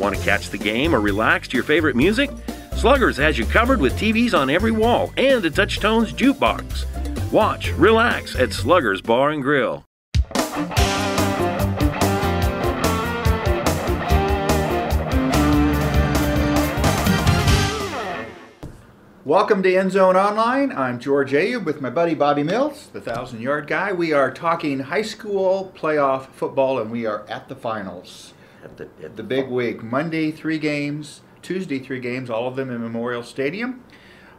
Want to catch the game or relax to your favorite music? Sluggers has you covered with TVs on every wall and a Touchtones jukebox. Watch, relax at Sluggers Bar and Grill. Welcome to End Zone Online. I'm George Ayub with my buddy Bobby Mills, the 1,000-yard guy. We are talking high school playoff football, and we are at the finals. At the big week. Monday, 3 games. Tuesday, 3 games, all of them in Memorial Stadium.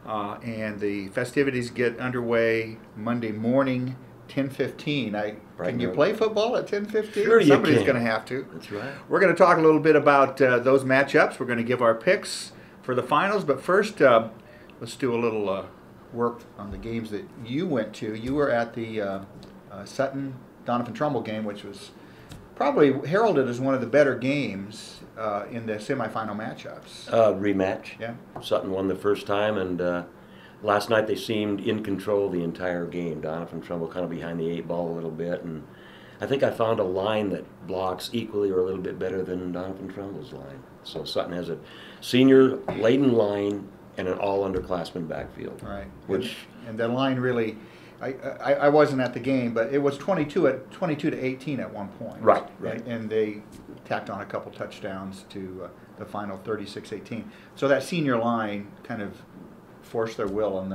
And the festivities get underway Monday morning, 10:15. Can you play football at 10:15? Sure, Somebody's you going to have to. That's right. We're going to talk a little bit about those matchups. We're going to give our picks for the finals. But first, let's do a little work on the games that you went to. You were at the Sutton-Doniphan-Trumbull game, which was probably heralded as one of the better games in the semifinal matchups. Rematch. Yeah. Sutton won the first time, and last night they seemed in control the entire game. Doniphan-Trumbull kind of behind the 8 ball a little bit, and I think I found a line that blocks equally or a little bit better than Doniphan-Trumbull's line. So Sutton has a senior-laden line and an all-underclassmen backfield. Right. Which and the line really, I wasn't at the game, but it was 22 to 18 at one point. Right. And they tacked on a couple touchdowns to the final 36-18. So that senior line kind of forced their will on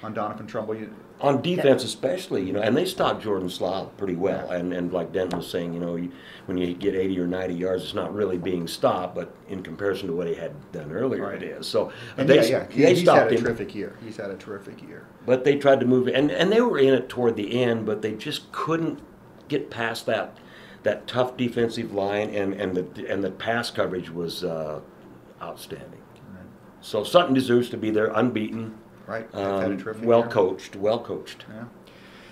Doniphan-Trumbull. on defense especially, and they stopped Jordan Slav pretty well. And like Denton was saying, when you get 80 or 90 yards, it's not really being stopped, but in comparison to what he had done earlier, right. It is. So and they he's stopped had a him. terrific year. He's had a terrific year. But they tried to move it, and they were in it toward the end, but they just couldn't get past that tough defensive line, and the pass coverage was outstanding. Right. So Sutton deserves to be there, unbeaten. Right. They've had a terrific well year. coached. Yeah.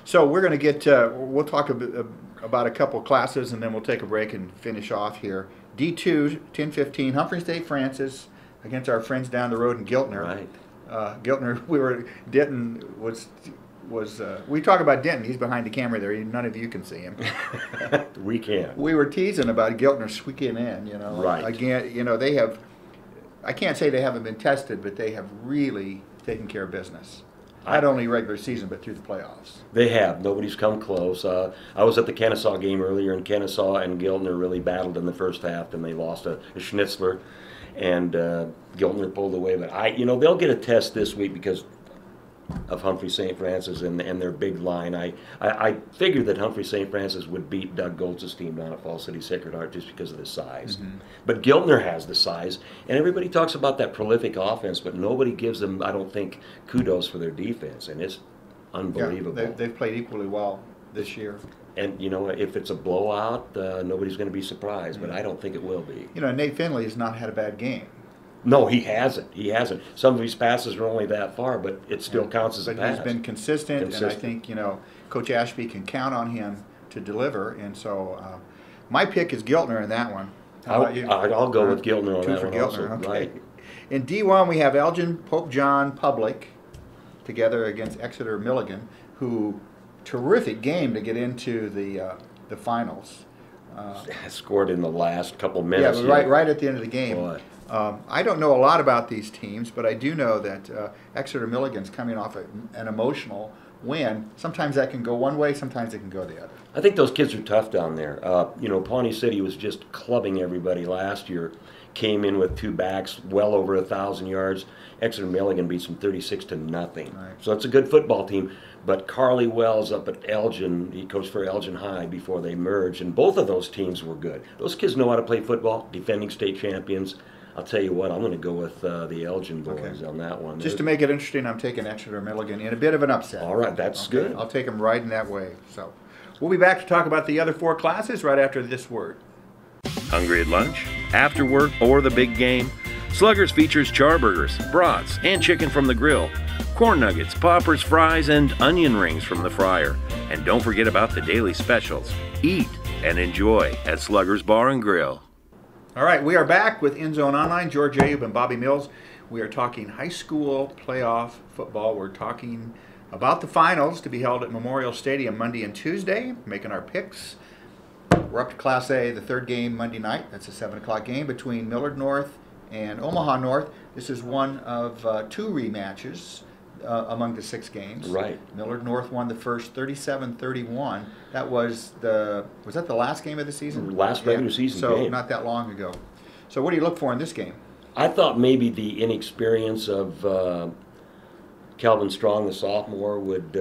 So we're going to get, we'll talk about a couple of classes, and then we'll take a break and finish off here. D2, 10-15, Humphrey St. Francis against our friends down the road in Giltner. Right. Giltner, Denton was we talk about Denton, he's behind the camera there, none of you can see him. We can. We were teasing about Giltner squeaking in, Right. Again, they have, I can't say they haven't been tested, but they have really taken care of business. Not only regular season, but through the playoffs. They have. Nobody's come close. I was at the Kennesaw game earlier, and Kennesaw and Giltner really battled in the first half, and they lost a Schnitzler, and Giltner pulled away. But they'll get a test this week because of Humphrey St. Francis and their big line. I figured that Humphrey St. Francis would beat Doug Goltz's team down at Falls City Sacred Heart just because of the size. Mm-hmm. But Giltner has the size, and everybody talks about that prolific offense, but nobody gives them, I don't think, kudos for their defense, and it's unbelievable. Yeah, they've played equally well this year. And, if it's a blowout, nobody's going to be surprised, but I don't think it will be. Nate Finley has not had a bad game. No, he hasn't. Some of his passes are only that far, but it still counts as a pass. But he's been consistent, and I think, Coach Ashby can count on him to deliver. And so my pick is Giltner in that one. How about you? I'll go with Giltner on that one Giltner, also. okay. Right. In D1, we have Elgin Pope John Public together against Exeter Milligan, who terrific game to get into the finals. Scored in the last couple minutes. Yeah, right at the end of the game. Boy. I don't know a lot about these teams, but I do know that Exeter Milligan's coming off an emotional win. Sometimes that can go one way, sometimes it can go the other. I think those kids are tough down there. Pawnee City was just clubbing everybody last year. Came in with 2 backs, well over 1,000 yards. Exeter Milligan beats them 36-0. Right. So it's a good football team. But Carly Wells up at Elgin, he coached for Elgin High before they merged, and both of those teams were good. Those kids know how to play football, defending state champions. I'll tell you what, I'm going to go with the Elgin boys on that one. Just to make it interesting, I'm taking Exeter Milligan in a bit of an upset. All right, that's good. I'll take them right in that way. So we'll be back to talk about the other 4 classes right after this word. Hungry at lunch, after work, or the big game? Sluggers features charburgers, brats, and chicken from the grill, corn nuggets, poppers, fries, and onion rings from the fryer. And don't forget about the daily specials. Eat and enjoy at Sluggers Bar and Grill. All right, we are back with End Zone Online. George Ayub and Bobby Mills. We are talking high school playoff football. We're talking about the finals to be held at Memorial Stadium Monday and Tuesday, making our picks. We're up to Class A, the third game Monday night. That's a 7 o'clock game between Millard North and Omaha North. This is one of 2 rematches among the 6 games. Right. Millard North won the first 37-31. That was that the last game of the season? Last regular season game. So not that long ago. So what do you look for in this game? I thought maybe the inexperience of Calvin Strong, the sophomore, would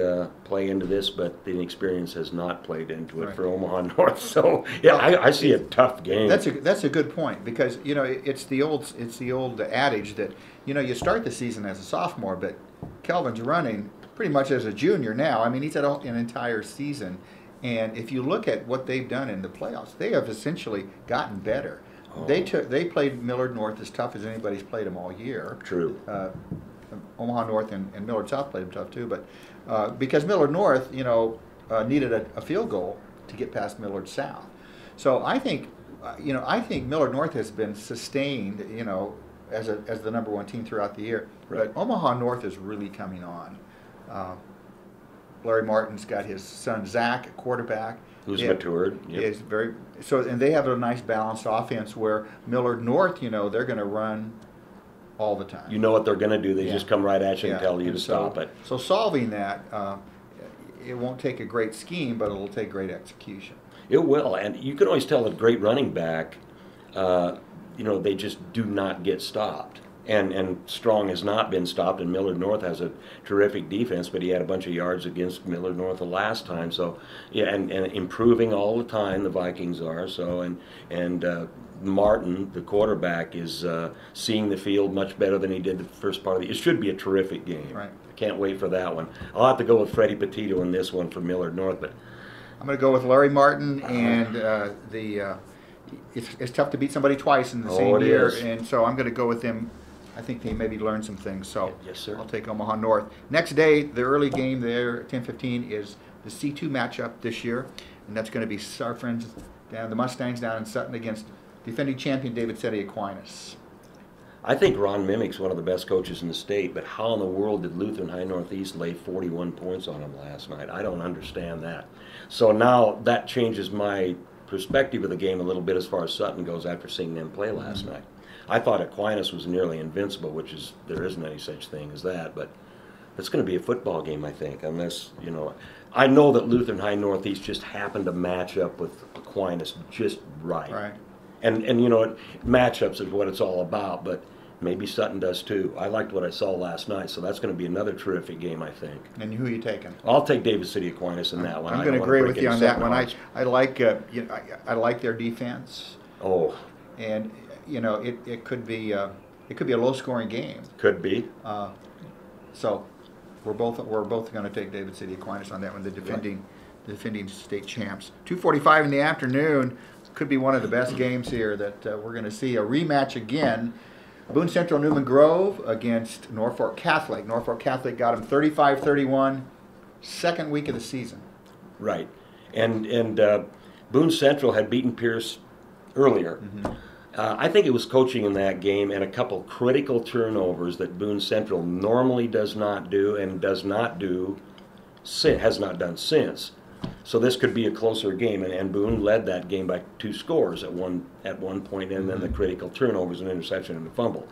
play into this, but the inexperience has not played into it for Omaha North. So yeah, I see a tough game. That's a good point, because it's the old adage that you start the season as a sophomore, but Calvin's running pretty much as a junior now. I mean, he's had an entire season, and if you look at what they've done in the playoffs, they have essentially gotten better. Oh. They played Millard North as tough as anybody's played them all year. True. Omaha North and Millard South played them tough too, but because Millard North, needed a field goal to get past Millard South. So I think Millard North has been sustained, as the number 1 team throughout the year. Right. But Omaha North is really coming on. Larry Martin's got his son Zach at quarterback. Who's matured. Yep. Is very and they have a nice balanced offense where Millard North, they're going to run all the time. You know what they're going to do. They just come right at you and tell you to stop it. So solving that, it won't take a great scheme, but it'll take great execution. It will, and you can always tell a great running back, they just do not get stopped. And Strong has not been stopped, and Millard North has a terrific defense, but he had a bunch of yards against Millard North the last time. So, yeah, and improving all the time, the Vikings are. So, and Martin, the quarterback, is seeing the field much better than he did the first part of the. It should be a terrific game. Right. I can't wait for that one. I'll have to go with Freddie Petito in this one for Millard North, but I'm going to go with Larry Martin, and it's tough to beat somebody twice in the same year, and so I'm going to go with him. I think they maybe learned some things, so yes, sir. I'll take Omaha North. Next day, the early game there at 10:15 is the C2 matchup this year, and that's going to be our friends down the Mustangs down in Sutton against defending champion David City Aquinas. I think Ron Mimick's one of the best coaches in the state, but how in the world did Lutheran High Northeast lay 41 points on him last night? I don't understand that. So now that changes my perspective of the game a little bit as far as Sutton goes after seeing them play last night. I thought Aquinas was nearly invincible, which there isn't any such thing as that, but it's going to be a football game, I think, unless, I know that Lutheran High Northeast just happened to match up with Aquinas just right. Right. And matchups is what it's all about, but maybe Sutton does too. I liked what I saw last night, so that's going to be another terrific game, I think. And who are you taking? I'll take David City Aquinas in that one. I'm going to agree with you on that one. I like I like their defense. Oh. And it could be a low-scoring game. Could be. So we're both going to take David City Aquinas on that one. The defending state champs. 2:45 in the afternoon could be one of the best games here that we're going to see. A rematch again. Boone Central Newman Grove against Norfolk Catholic. Norfolk Catholic got them 35-31, second week of the season. Right, and Boone Central had beaten Pierce earlier. Mm-hmm. I think it was coaching in that game and a couple critical turnovers that Boone Central normally does not do and has not done since. So this could be a closer game, and Boone led that game by 2 scores at one point, and then the critical turnovers, an interception, and a fumble.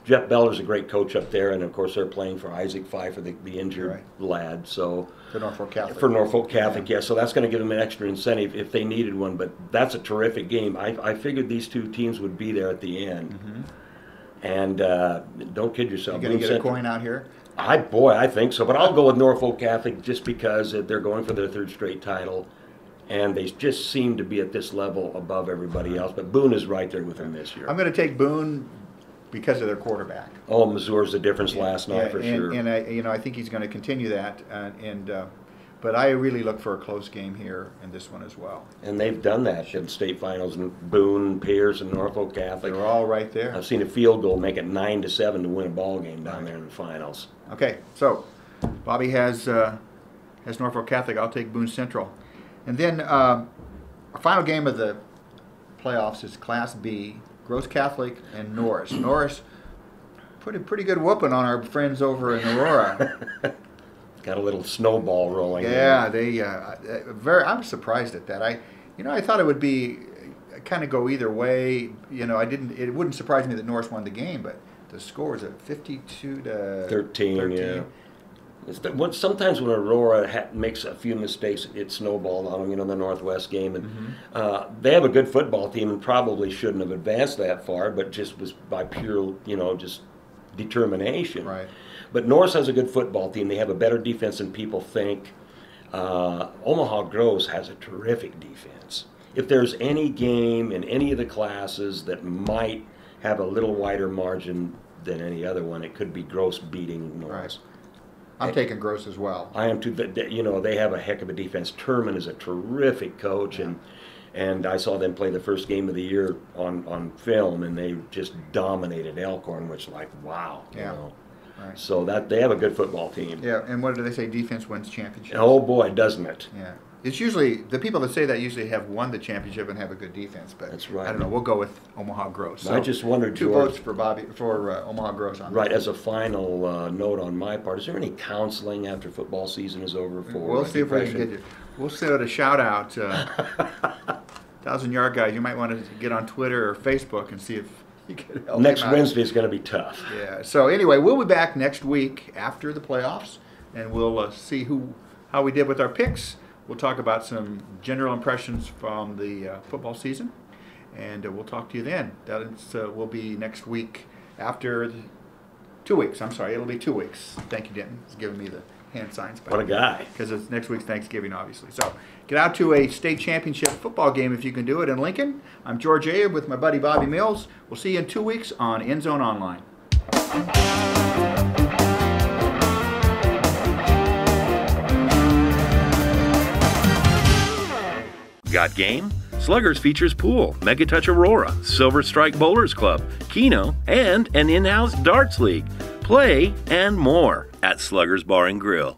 Jeff Beller's a great coach up there, and of course they're playing for Isaac Pfeiffer, the injured lad. So for Norfolk Catholic. For Norfolk Catholic, yeah. So that's going to give them an extra incentive if they needed one. But that's a terrific game. I figured these 2 teams would be there at the end. Mm-hmm. And don't kid yourself. You going to get a coin out here? I think so. But I'll go with Norfolk Catholic just because they're going for their 3rd straight title. And they just seem to be at this level above everybody else. But Boone is right there with them this year. I'm going to take Boone because of their quarterback. Oh, Missouri's the difference last night for sure. And I think he's going to continue that. But I really look for a close game here in this one as well. And they've done that in state finals. Boone, Pierce, and Norfolk Catholic. They're all right there. I've seen a field goal make it 9-7 to win a ball game down there in the finals. Okay, so Bobby has Norfolk Catholic. I'll take Boone Central. And then our final game of the playoffs is Class B, Gross Catholic and Norris. Norris put a pretty good whooping on our friends over in Aurora. Got a little snowball rolling. Yeah, I'm surprised at that. I thought it would be kind of go either way. It wouldn't surprise me that Norris won the game, but the score is at 52-13. Yeah. Sometimes when Aurora makes a few mistakes, it snowballed on them, the Northwest game. And they have a good football team and probably shouldn't have advanced that far, but just was by pure, just determination. Right. But Norris has a good football team. They have a better defense than people think. Omaha Groves has a terrific defense. If there's any game in any of the classes that might have a little wider margin than any other one, it could be Gross beating Norris. Right. I'm taking Gross as well. I am too. They have a heck of a defense. Turman is a terrific coach, and I saw them play the first game of the year on film, and they just dominated Elkhorn, which wow. Yeah. Right. So that they have a good football team. Yeah, and what do they say? Defense wins championships. Oh boy, doesn't it? Yeah. It's usually the people that say that usually have won the championship and have a good defense, but that's right. I don't know. We'll go with Omaha Gross. So I just wondered, two George, votes for Omaha Gross on right. that. As a final note on my part, is there any counseling after football season is over for? We'll see if we can get you. We'll send out a shout out. 1,000-yard guys, you might want to get on Twitter or Facebook and see if you can help. Next Wednesday is going to be tough. Yeah. So anyway, we'll be back next week after the playoffs, and we'll see how we did with our picks. We'll talk about some general impressions from the football season, and we'll talk to you then. That will be next week after 2 weeks. I'm sorry, it'll be 2 weeks. Thank you, Denton. He's giving me the hand signs. What a guy. Because it's next week's Thanksgiving, obviously. So get out to a state championship football game if you can do it in Lincoln. I'm George Abe with my buddy Bobby Mills. We'll see you in 2 weeks on End Zone Online. Got game? Sluggers features pool, Megatouch Aurora, Silver Strike Bowlers Club, Keno, and an in-house darts league. Play and more at Sluggers Bar and Grill.